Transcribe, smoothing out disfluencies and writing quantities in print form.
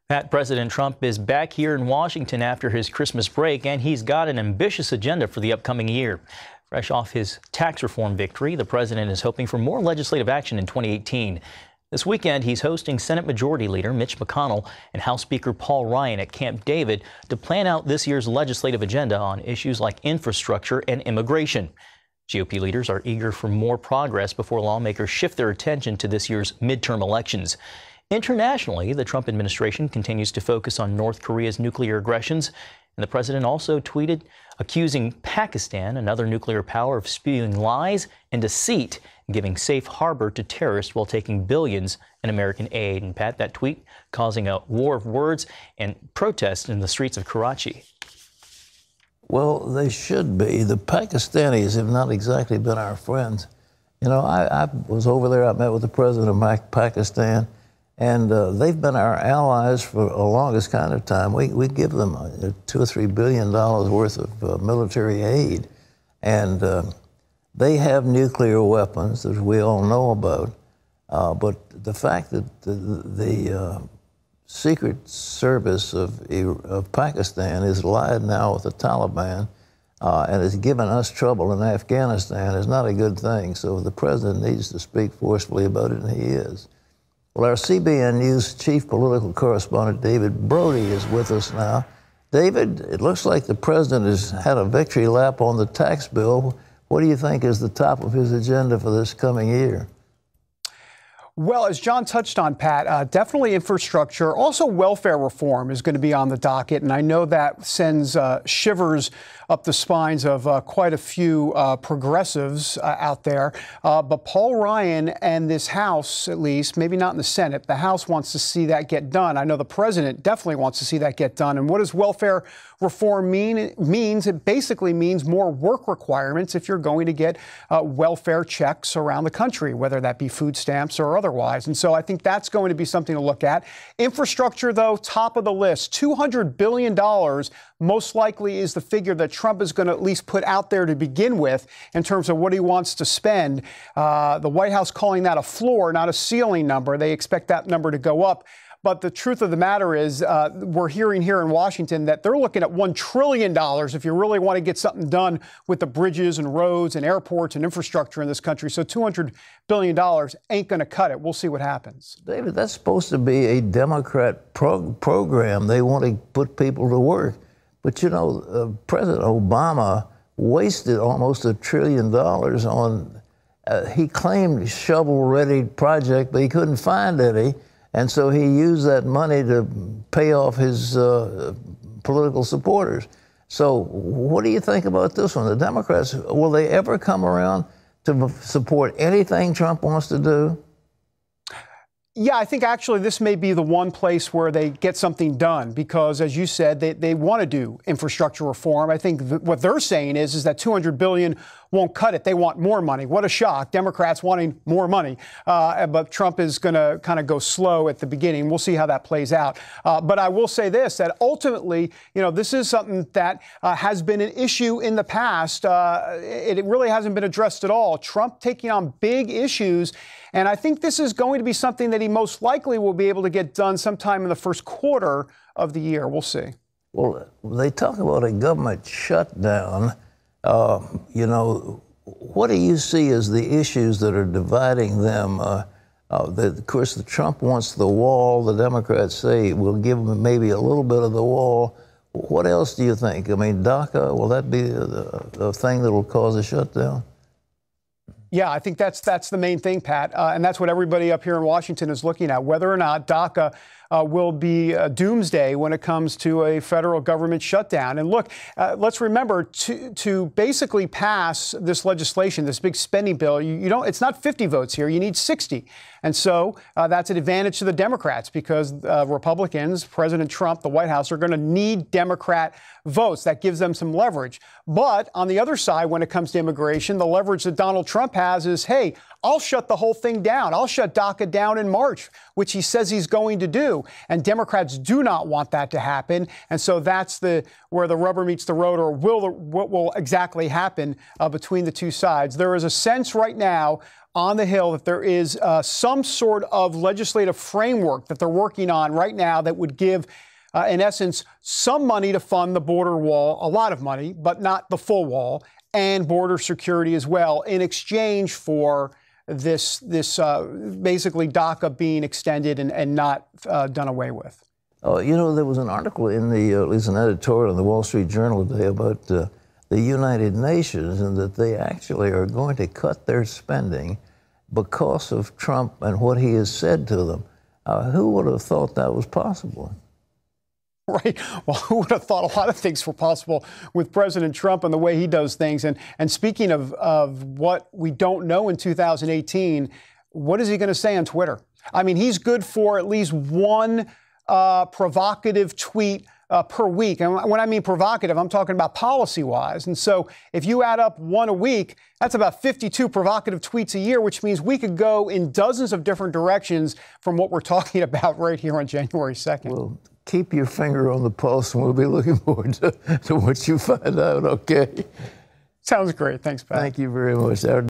President Trump is back here in Washington after his Christmas break, and he's got an ambitious agenda for the upcoming year. Fresh off his tax reform victory, the president is hoping for more legislative action in 2018. This weekend, he's hosting Senate Majority Leader Mitch McConnell and House Speaker Paul Ryan at Camp David to plan out this year's legislative agenda on issues like infrastructure and immigration. GOP leaders are eager for more progress before lawmakers shift their attention to this year's midterm elections. Internationally, the Trump administration continues to focus on North Korea's nuclear aggressions, and the president also tweeted accusing Pakistan, another nuclear power, of spewing lies and deceit and giving safe harbor to terrorists while taking billions in American aid. And Pat, that tweet causing a war of words and protests in the streets of Karachi. Well, they should be. The Pakistanis have not exactly been our friends. You know, I was over there, I met with the president of Pakistan, and they've been our allies for the longest kind of time. We give them $2 or $3 billion worth of military aid. And they have nuclear weapons that we all know about. But the fact that the Secret Service of Pakistan is allied now with the Taliban and has given us trouble in Afghanistan is not a good thing. So the president needs to speak forcefully about it, and he is. Well, our CBN News chief political correspondent, David Brody, is with us now. David, it looks like the president has had a victory lap on the tax bill. What do you think is the top of his agenda for this coming year? Well, as John touched on, Pat, definitely infrastructure. Also, welfare reform is going to be on the docket. And I know that sends shivers up the spines of quite a few progressives out there. But Paul Ryan and this House, at least, maybe not in the Senate, the House wants to see that get done. I know the president definitely wants to see that get done. And what does welfare reform mean? It basically means more work requirements if you're going to get welfare checks around the country, whether that be food stamps or otherwise. And so I think that's going to be something to look at. Infrastructure, though, top of the list. $200 billion most likely is the figure that Trump is going to at least put out there to begin with in terms of what he wants to spend. The White House calling that a floor, not a ceiling number. They expect that number to go up. But the truth of the matter is we're hearing here in Washington that they're looking at $1 trillion if you really want to get something done with the bridges and roads and airports and infrastructure in this country. So $200 billion ain't going to cut it. We'll see what happens. David, that's supposed to be a Democrat program. They want to put people to work. But, you know, President Obama wasted almost $1 trillion on, he claimed shovel-ready project, but he couldn't find any. And so he used that money to pay off his political supporters. So what do you think about this one? The Democrats, will they ever come around to support anything Trump wants to do? Yeah, I think actually this may be the one place where they get something done because, as you said, they want to do infrastructure reform. I think what they're saying is that $200 billion won't cut it. They want more money. What a shock. Democrats wanting more money. But Trump is going to kind of go slow at the beginning. We'll see how that plays out. But I will say this, that ultimately, you know, this is something that has been an issue in the past. It really hasn't been addressed at all. Trump taking on big issues. And I think this is going to be something that he most likely will be able to get done sometime in the first quarter of the year. We'll see. Well, they talk about a government shutdown. You know, what do you see as the issues that are dividing them? Of course, Trump wants the wall. The Democrats say we'll give them maybe a little bit of the wall. What else do you think? I mean, DACA, will that be the thing that will cause a shutdown? Yeah, I think that's the main thing, Pat. And that's what everybody up here in Washington is looking at, whether or not DACA will be doomsday when it comes to a federal government shutdown. And look, let's remember to basically pass this legislation, this big spending bill, it's not 50 votes here, you need 60. And so that's an advantage to the Democrats because Republicans, President Trump, the White House are going to need Democrat votes. That gives them some leverage. But on the other side, when it comes to immigration, the leverage that Donald Trump has is, hey, I'll shut the whole thing down. I'll shut DACA down in March, which he says he's going to do. And Democrats do not want that to happen. And so that's where the rubber meets the road, or what will exactly happen between the two sides. There is a sense right now on the Hill that there is some sort of legislative framework that they're working on right now that would give, in essence, some money to fund the border wall, a lot of money, but not the full wall, and border security as well, in exchange for this basically DACA being extended and not done away with. Oh, you know, there was an article in at least an editorial in the Wall Street Journal today about the United Nations, and that they actually are going to cut their spending because of Trump and what he has said to them. Who would have thought that was possible? Right. Well, who would have thought a lot of things were possible with President Trump and the way he does things? And speaking of what we don't know in 2018, what is he going to say on Twitter? I mean, he's good for at least one provocative tweet per week. And when I mean provocative, I'm talking about policy-wise. And so if you add up one a week, that's about 52 provocative tweets a year, which means we could go in dozens of different directions from what we're talking about right here on January 2nd. Well, keep your finger on the pulse, and we'll be looking forward to what you find out, okay? Sounds great. Thanks, Pat. Thank you very much.